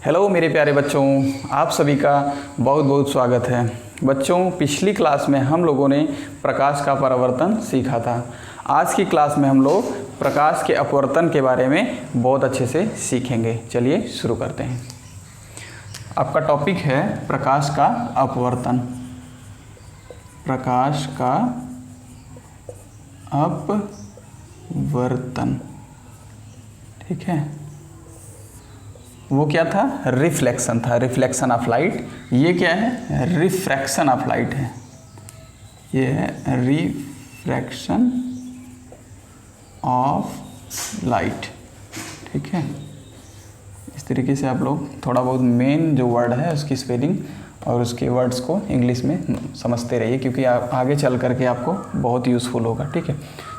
Hello मेरे प्यारे बच्चों, आप सभी का बहुत बहुत स्वागत है। बच्चों, पिछली क्लास में हम लोगों ने प्रकाश का परावर्तन सीखा था। आज की क्लास में हम लोग प्रकाश के अपवर्तन के बारे में बहुत अच्छे से सीखेंगे। चलिए शुरू करते हैं। आपका टॉपिक है प्रकाश का अपवर्तन। प्रकाश का अपवर्तन, ठीक है। वो क्या था? रिफ्लेक्शन था, रिफ्लेक्शन ऑफ लाइट। ये क्या है? रिफ्रैक्शन ऑफ लाइट है। ये है रिफ्रैक्शन ऑफ लाइट, ठीक है। इस तरीके से आप लोग थोड़ा बहुत मेन जो वर्ड है उसकी स्पेलिंग और उसके वर्ड्स को इंग्लिश में समझते रहिए, क्योंकि आगे चल करके आपको बहुत यूज़फुल होगा, ठीक है।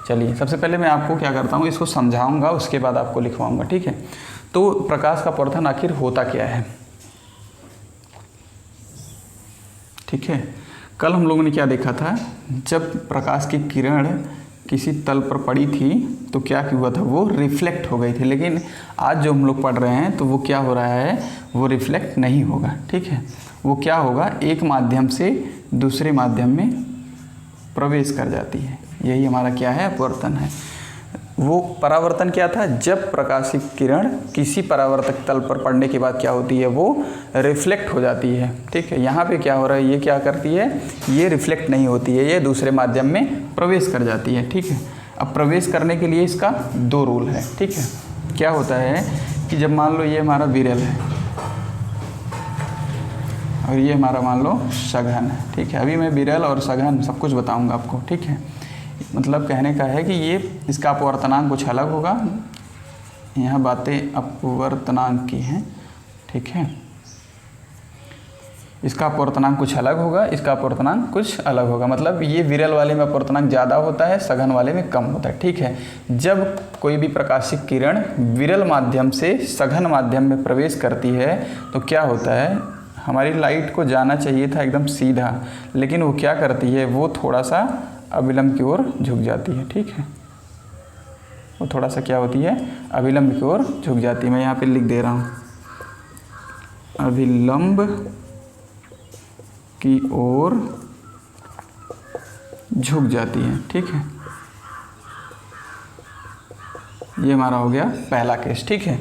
चलिए, सबसे पहले मैं आपको क्या करता हूँ, इसको समझाऊंगा, उसके बाद आपको लिखवाऊंगा, ठीक है। तो प्रकाश का अपवर्तन आखिर होता क्या है, ठीक है। कल हम लोगों ने क्या देखा था? जब प्रकाश की किरण किसी तल पर पड़ी थी तो क्या हुआ था? वो रिफ्लेक्ट हो गई थी। लेकिन आज जो हम लोग पढ़ रहे हैं तो वो क्या हो रहा है? वो रिफ्लेक्ट नहीं होगा, ठीक है। वो क्या होगा? एक माध्यम से दूसरे माध्यम में प्रवेश कर जाती है। यही हमारा क्या है? अपवर्तन है। वो परावर्तन क्या था? जब प्रकाश की किरण किसी परावर्तक तल पर पड़ने के बाद क्या होती है? वो रिफ्लेक्ट हो जाती है, ठीक है। यहाँ पे क्या हो रहा है? ये क्या करती है? ये रिफ्लेक्ट नहीं होती है, ये दूसरे माध्यम में प्रवेश कर जाती है, ठीक है। अब प्रवेश करने के लिए इसका दो रूल है, ठीक है। क्या होता है कि जब मान लो ये हमारा विरल है और ये हमारा मान लो सघन है, ठीक है। अभी मैं विरल और सघन सब कुछ बताऊँगा आपको, ठीक है। मतलब कहने का है कि ये इसका अपवर्तनांक कुछ अलग होगा। यहाँ बातें अपवर्तनांक की हैं, ठीक है। इसका अपवर्तनांक कुछ अलग होगा, इसका अपवर्तनांक कुछ अलग होगा। मतलब ये विरल वाले में अपवर्तनांक ज़्यादा होता है, सघन वाले में कम होता है, ठीक है। जब कोई भी प्रकाशिक किरण विरल माध्यम से सघन माध्यम में प्रवेश करती है तो क्या होता है? हमारी लाइट को जाना चाहिए था एकदम सीधा, लेकिन वो क्या करती है? वो थोड़ा सा अभिलंब की ओर झुक जाती है, ठीक है। वो थोड़ा सा क्या होती है? अभिलंब की ओर झुक जाती है। मैं यहाँ पे लिख दे रहा हूँ, अभिलंब की ओर झुक जाती है, ठीक है। ये हमारा हो गया पहला केस, ठीक है।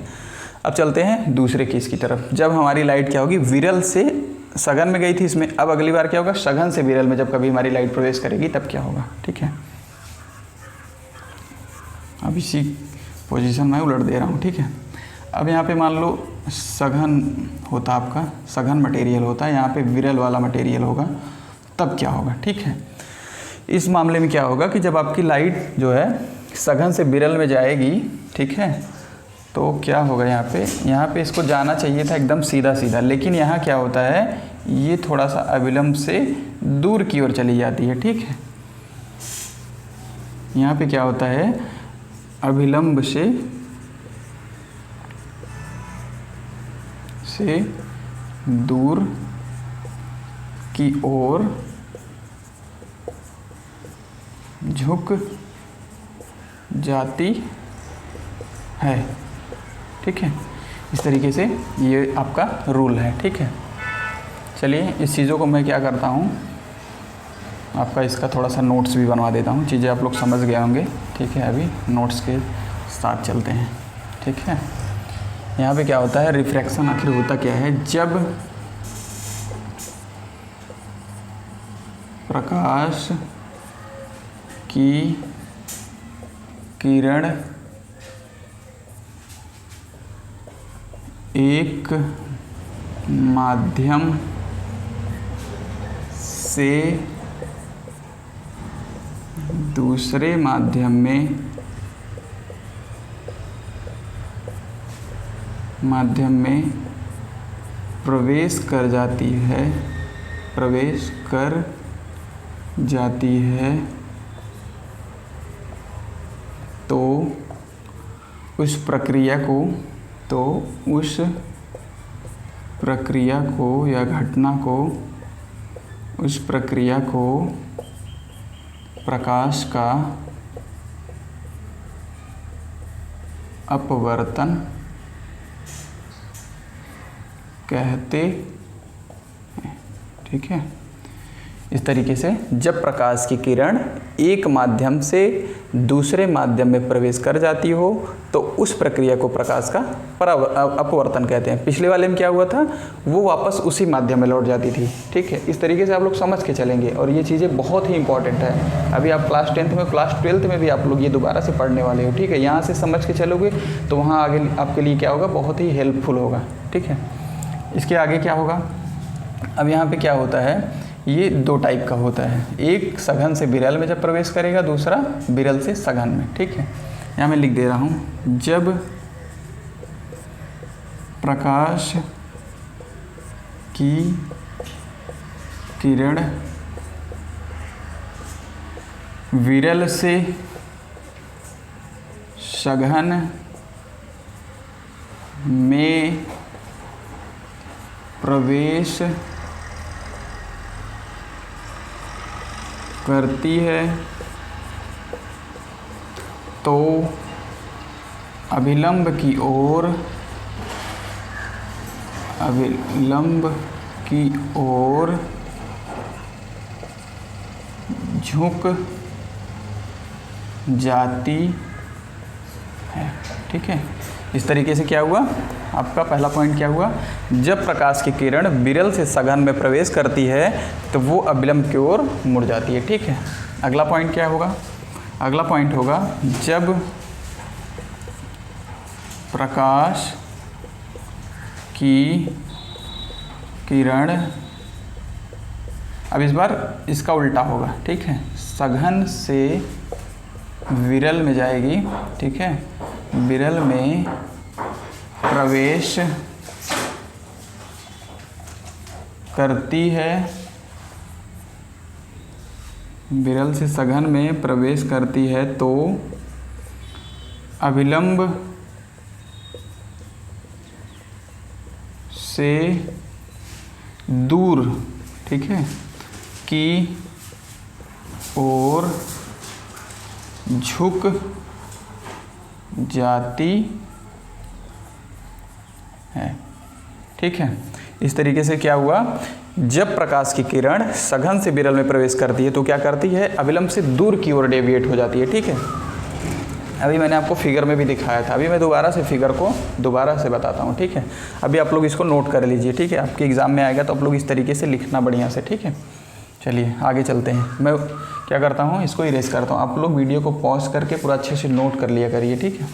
अब चलते हैं दूसरे केस की तरफ। जब हमारी लाइट क्या होगी? विरल से सघन में गई थी इसमें, अब अगली बार क्या होगा? सघन से विरल में जब कभी हमारी लाइट प्रवेश करेगी तब क्या होगा, ठीक है। अब इसी पोजीशन में उलट दे रहा हूँ, ठीक है। अब यहाँ पे मान लो सघन होता, आपका सघन मटेरियल होता है, यहाँ पे विरल वाला मटेरियल होगा, तब क्या होगा, ठीक है। इस मामले में क्या होगा कि जब आपकी लाइट जो है सघन से विरल में जाएगी, ठीक है, तो क्या होगा? यहाँ पे इसको जाना चाहिए था एकदम सीधा सीधा, लेकिन यहाँ क्या होता है? ये थोड़ा सा अविलंब से दूर की ओर चली जाती है, ठीक है। यहाँ पे क्या होता है? अभिलंब से दूर की ओर झुक जाती है, ठीक है। इस तरीके से ये आपका रूल है, ठीक है। चलिए, इस चीज़ों को मैं क्या करता हूँ, आपका इसका थोड़ा सा नोट्स भी बनवा देता हूँ। चीज़ें आप लोग समझ गए होंगे, ठीक है। अभी नोट्स के साथ चलते हैं, ठीक है। यहाँ पे क्या होता है? रिफ्रैक्शन आखिर होता क्या है? जब प्रकाश की किरण एक माध्यम से दूसरे माध्यम में प्रवेश कर जाती है तो उस प्रक्रिया को या घटना को, उस प्रक्रिया को प्रकाश का अपवर्तन कहते हैं। ठीक है, इस तरीके से जब प्रकाश की किरण एक माध्यम से दूसरे माध्यम में प्रवेश कर जाती हो तो उस प्रक्रिया को प्रकाश का अपवर्तन कहते हैं। पिछले वाले में क्या हुआ था, वो वापस उसी माध्यम में लौट जाती थी। ठीक है, इस तरीके से आप लोग समझ के चलेंगे और ये चीज़ें बहुत ही इंपॉर्टेंट है। अभी आप क्लास 10th में, क्लास 12th में भी आप लोग ये दोबारा से पढ़ने वाले हो। ठीक है, यहाँ से समझ के चलोगे तो वहाँ आगे आपके लिए क्या होगा, बहुत ही हेल्पफुल होगा। ठीक है, इसके आगे क्या होगा, अब यहाँ पे क्या होता है, ये दो टाइप का होता है, एक सघन से विरल में जब प्रवेश करेगा, दूसरा विरल से सघन में। ठीक है, यहाँ मैं लिख दे रहा हूँ, जब प्रकाश की किरण विरल से सघन में प्रवेश करती है तो अभिलंब की ओर झुक जाती है। ठीक है, इस तरीके से क्या हुआ, आपका पहला पॉइंट क्या हुआ, जब प्रकाश की किरण विरल से सघन में प्रवेश करती है तो वो अभिलंब की ओर मुड़ जाती है। ठीक है, अगला पॉइंट क्या होगा, अगला पॉइंट होगा, जब प्रकाश की किरण, अब इस बार इसका उल्टा होगा। ठीक है, सघन से विरल में जाएगी। ठीक है, विरल में प्रवेश करती है, विरल से सघन में प्रवेश करती है तो अभिलंब से दूर, ठीक है, की ओर झुक जाती है। ठीक है, इस तरीके से क्या हुआ, जब प्रकाश की किरण सघन से विरल में प्रवेश करती है तो क्या करती है, अभिलंब से दूर की ओर डेविएट हो जाती है। ठीक है, अभी मैंने आपको फिगर में भी दिखाया था, अभी मैं दोबारा से फिगर को दोबारा से बताता हूँ। ठीक है, अभी आप लोग इसको नोट कर लीजिए। ठीक है, आपके एग्ज़ाम में आएगा तो आप लोग इस तरीके से लिखना बढ़िया से। ठीक है, चलिए आगे चलते हैं। मैं क्या करता हूँ, इसको इरेज करता हूँ, आप लोग वीडियो को पॉज करके पूरा अच्छे से नोट कर लिया करिए। ठीक है,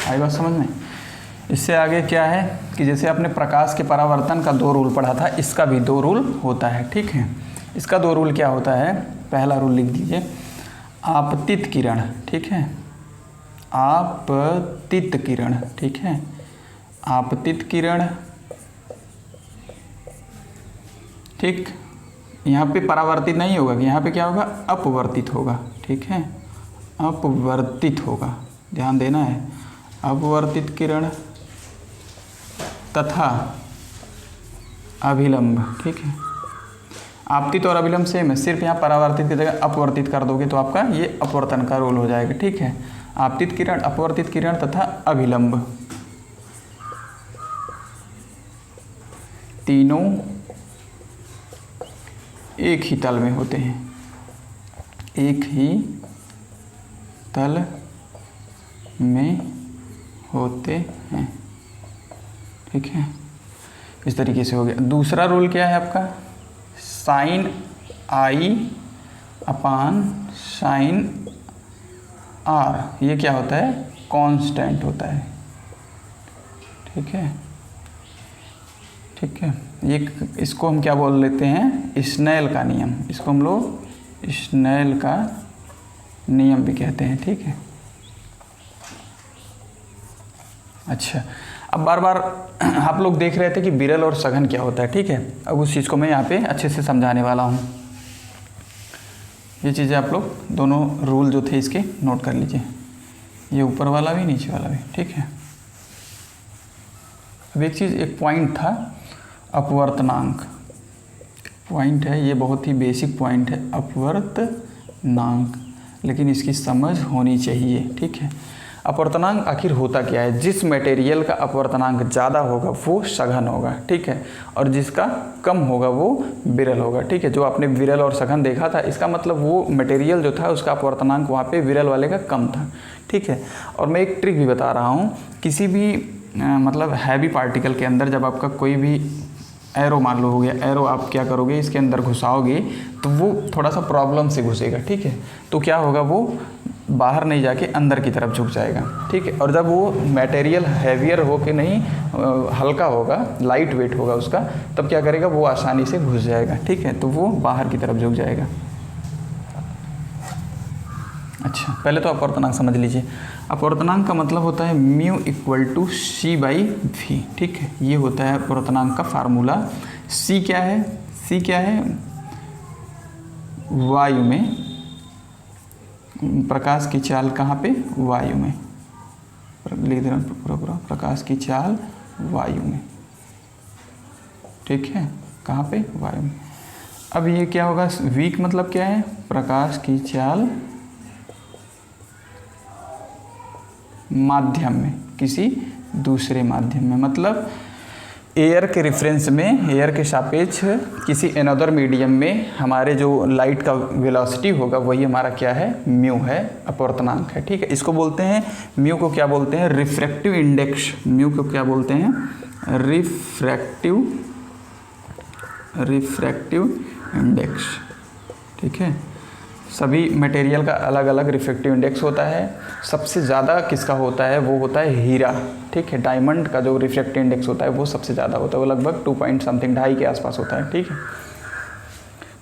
आई बात समझ में। इससे आगे क्या है कि जैसे आपने प्रकाश के परावर्तन का 2 रूल पढ़ा था, इसका भी 2 रूल होता है। ठीक है, इसका 2 रूल क्या होता है, पहला रूल लिख दीजिए, आपतित किरण। ठीक है, आपतित किरण। ठीक है, आपतित किरण, ठीक, यहाँ पे परावर्तित नहीं होगा कि यहाँ पे क्या होगा, अपवर्तित होगा। ठीक है, अपवर्तित होगा, ध्यान देना है, अपवर्तित किरण तथा अभिलंब। ठीक है, आपतित और अभिलंब सेम है, सिर्फ यहाँ परावर्तित की जगह अपवर्तित कर दोगे तो आपका ये अपवर्तन का रोल हो जाएगा। ठीक है, आपतित किरण, अपवर्तित किरण तथा अभिलंब तीनों एक ही तल में होते हैं, एक ही तल में होते हैं। ठीक है, इस तरीके से हो गया। दूसरा रूल क्या है आपका, sine I upon sine R, ये क्या होता है, कांस्टेंट होता है। ठीक है, ठीक है, ये इसको हम क्या बोल लेते हैं, स्नेल का नियम, इसको हम लोग स्नेल का नियम भी कहते हैं। ठीक है, अच्छा, अब बार बार आप लोग देख रहे थे कि विरल और सघन क्या होता है। ठीक है, अब उस चीज़ को मैं यहाँ पे अच्छे से समझाने वाला हूँ। ये चीज़ें आप लोग दोनों रूल जो थे इसके नोट कर लीजिए, ये ऊपर वाला भी नीचे वाला भी। ठीक है, अब एक चीज़, एक पॉइंट था अपवर्तनांक, पॉइंट है ये, बहुत ही बेसिक पॉइंट है अपवर्तनांक, लेकिन इसकी समझ होनी चाहिए, ठीक है। अपवर्तनांक आखिर होता क्या है? जिस मटेरियल का अपवर्तनांक ज़्यादा होगा वो सघन होगा, ठीक है, और जिसका कम होगा वो विरल होगा, ठीक है। जो आपने विरल और सघन देखा था, इसका मतलब वो मटेरियल जो था उसका अपवर्तनांक वहाँ पे विरल वाले का कम था, ठीक है। और मैं एक ट्रिक भी बता रहा हूँ, किसी भी मतलब हैवी पार्टिकल के अंदर जब आपका कोई भी एरो मान लो हो गया, एरो आप क्या करोगे इसके अंदर घुसाओगे तो वो थोड़ा सा प्रॉब्लम से घुसेगा, ठीक है। तो क्या होगा, वो बाहर नहीं जाके अंदर की तरफ झुक जाएगा, ठीक है। और जब वो मटेरियल हैवियर हो के नहीं हल्का होगा, लाइट वेट होगा उसका, तब क्या करेगा, वो आसानी से घुस जाएगा, ठीक है। तो वो बाहर की तरफ झुक जाएगा। अच्छा, पहले तो अपवर्तनांक समझ लीजिए। अपवर्तनांक का मतलब होता है mu equal to C by V, ठीक है। ये होता है अपवर्तनांक का फार्मूला। सी क्या है? सी क्या है? वायु में प्रकाश की चाल, कहाँ पे? वायु में। लिख दे रहा हूँ पूरा, प्रकाश की चाल वायु में, ठीक है। कहाँ पे? वायु में। अब ये क्या होगा, वीक मतलब क्या है? प्रकाश की चाल माध्यम में, किसी दूसरे माध्यम में, मतलब एयर के रेफरेंस में, एयर के सापेक्ष किसी अनदर मीडियम में हमारे जो लाइट का वेलोसिटी होगा वही हमारा क्या है? म्यू है, अपवर्तनांक है, ठीक है। इसको बोलते हैं, म्यू को क्या बोलते हैं? Refractive index. म्यू को क्या बोलते हैं? रिफ्रैक्टिव इंडेक्स, ठीक है। सभी मटेरियल का अलग अलग रिफ्रैक्टिव इंडेक्स होता है। सबसे ज़्यादा किसका होता है? वो होता है हीरा, ठीक है। डायमंड का जो रिफ्रैक्टिव इंडेक्स होता है वो सबसे ज़्यादा होता है, वो लगभग 2 पॉइंट समथिंग, 2.5 के आसपास होता है, ठीक है।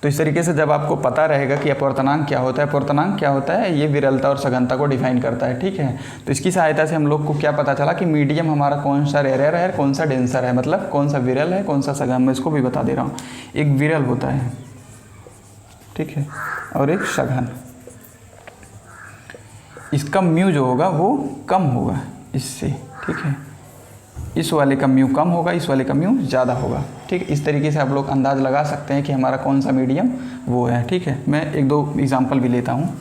तो इस तरीके से जब आपको पता रहेगा कि अपवर्तनांक क्या होता है, अपवर्तनांक क्या होता है, ये विरलता और सघनता को डिफाइन करता है, ठीक है। तो इसकी सहायता से हम लोग को क्या पता चला कि मीडियम हमारा कौन सा रेयर है, कौन सा डेंसर है, मतलब कौन सा विरल है, कौन सा सघन। मैं इसको भी बता दे रहा हूँ। एक विरल होता है, ठीक है, और एक सघन। इसका म्यू जो होगा वो कम होगा इससे, ठीक है। इस वाले का म्यू कम होगा, इस वाले का म्यू ज़्यादा होगा, ठीक है। इस तरीके से आप लोग अंदाज़ लगा सकते हैं कि हमारा कौन सा मीडियम वो है, ठीक है। मैं 1-2 एग्जांपल भी लेता हूँ।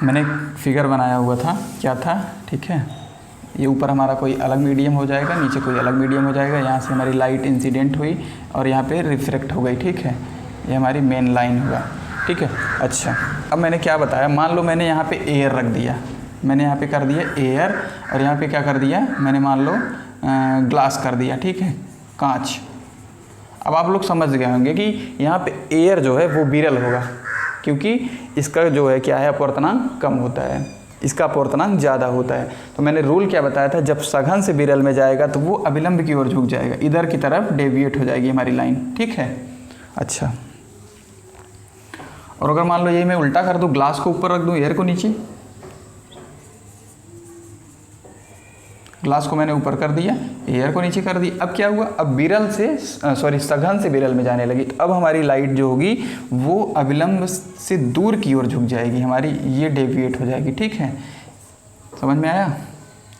मैंने फिगर बनाया हुआ था, क्या था, ठीक है। ये ऊपर हमारा कोई अलग मीडियम हो जाएगा, नीचे कोई अलग मीडियम हो जाएगा। यहाँ से हमारी लाइट इंसिडेंट हुई और यहाँ पे रिफ्रैक्ट हो गई, ठीक है। ये हमारी मेन लाइन होगा, ठीक है। अच्छा, अब मैंने क्या बताया, मान लो मैंने यहाँ पे एयर रख दिया, मैंने यहाँ पे कर दिया एयर, और यहाँ पे क्या कर दिया मैंने, मान लो ग्लास कर दिया, ठीक है, कांच। अब आप लोग समझ गए होंगे कि यहाँ पे एयर जो है वो विरल होगा, क्योंकि इसका जो है क्या है, अपवर्तनांक कम होता है, इसका अपवर्तनांक ज़्यादा होता है। तो मैंने रूल क्या बताया था, जब सघन से विरल में जाएगा तो वो अभिलंब की ओर झुक जाएगा, इधर की तरफ डेविएट हो जाएगी हमारी लाइन, ठीक है। अच्छा, और अगर मान लो ये मैं उल्टा कर दूँ, ग्लास को ऊपर रख दूँ, एयर को नीचे, ग्लास को मैंने ऊपर कर दिया, एयर को नीचे कर दी। अब क्या हुआ, अब विरल से सघन से विरल में जाने लगी। तो अब हमारी लाइट जो होगी वो अभिलंब से दूर की ओर झुक जाएगी, हमारी ये डेविएट हो जाएगी, ठीक है। समझ में आया?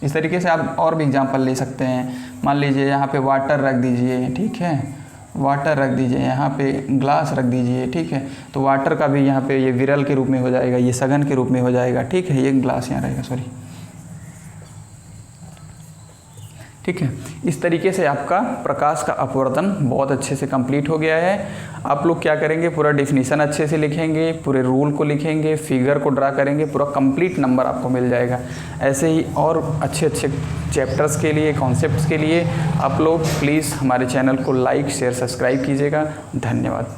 इस तरीके से आप और भी एग्जांपल ले सकते हैं। मान लीजिए यहाँ पे वाटर रख दीजिए, ठीक है, वाटर रख दीजिए, यहाँ पे ग्लास रख दीजिए, ठीक है। तो वाटर का भी यहाँ पे ये विरल के रूप में हो जाएगा, ये सघन के रूप में हो जाएगा, ठीक है। ये ग्लास यहाँ रहेगा, सॉरी, ठीक है। इस तरीके से आपका प्रकाश का अपवर्तन बहुत अच्छे से कंप्लीट हो गया है। आप लोग क्या करेंगे, पूरा डेफिनेशन अच्छे से लिखेंगे, पूरे रूल को लिखेंगे, फिगर को ड्रा करेंगे, पूरा कंप्लीट नंबर आपको मिल जाएगा। ऐसे ही और अच्छे अच्छे चैप्टर्स के लिए, कॉन्सेप्ट्स के लिए आप लोग प्लीज़ हमारे चैनल को लाइक, शेयर, सब्सक्राइब कीजिएगा। धन्यवाद।